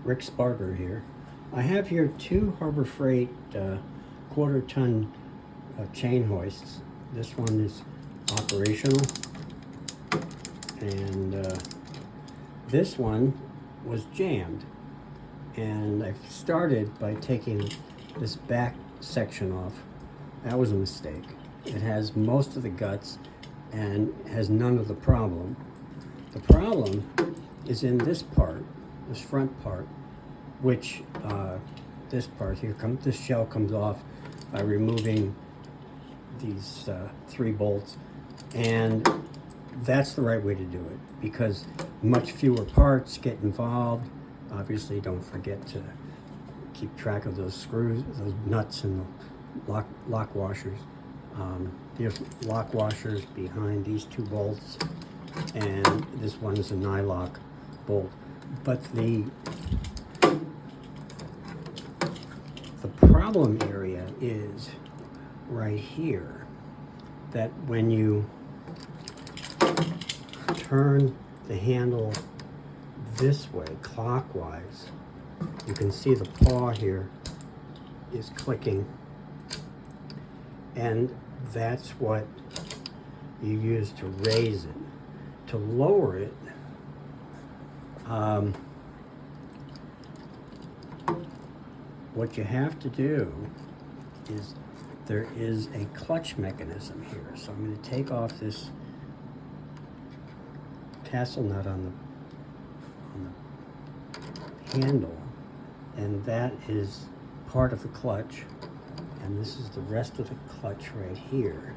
Rick Sparger here. I have here two Harbor Freight quarter-ton chain hoists. This one is operational, and this one was jammed. And I started by taking this back section off. That was a mistake. It has most of the guts and has none of the problem. The problem is in this part, this front part, which this part here, this shell comes off by removing these 3 bolts, and that's the right way to do it because much fewer parts get involved. Obviously, don't forget to keep track of those screws, those nuts, and the lock washers. There's lock washers behind these 2 bolts, and this one is a nylock bolt. But the problem area is right here, that when you turn the handle this way, clockwise, you can see the paw here is clicking, and that's what you use to raise it. To lower it, what you have to do is there is a clutch mechanism here. So I'm going to take off this tassel nut on the handle, and that is part of the clutch, and this is the rest of the clutch right here.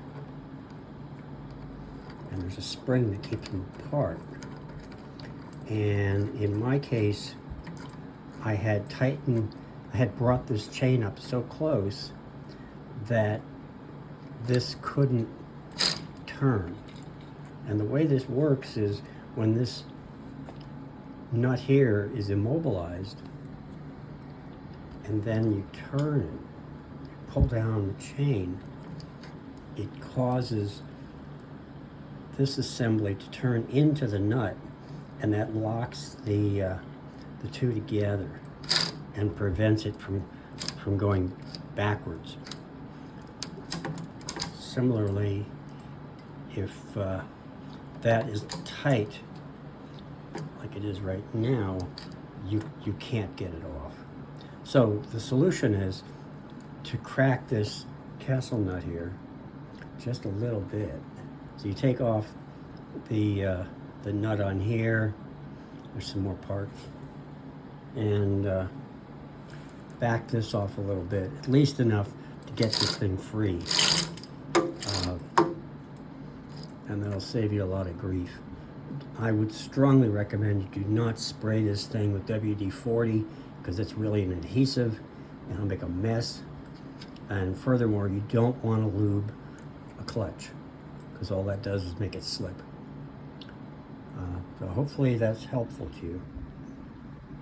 And there's a spring that keeps them apart. And in my case, I had brought this chain up so close that this couldn't turn. And the way this works is when this nut here is immobilized, and then you turn it, you pull down the chain, it causes this assembly to turn into the nut, and that locks the two together and prevents it from going backwards. Similarly, if that is tight, like it is right now, you can't get it off. So the solution is to crack this tassel nut here just a little bit. So you take off the nut on here. There's some more parts, and back this off a little bit, at least enough to get this thing free, and that'll save you a lot of grief. I would strongly recommend you do not spray this thing with WD-40 because it's really an adhesive and it'll make a mess. And furthermore, you don't want to lube a clutch because all that does is make it slip. So hopefully that's helpful to you.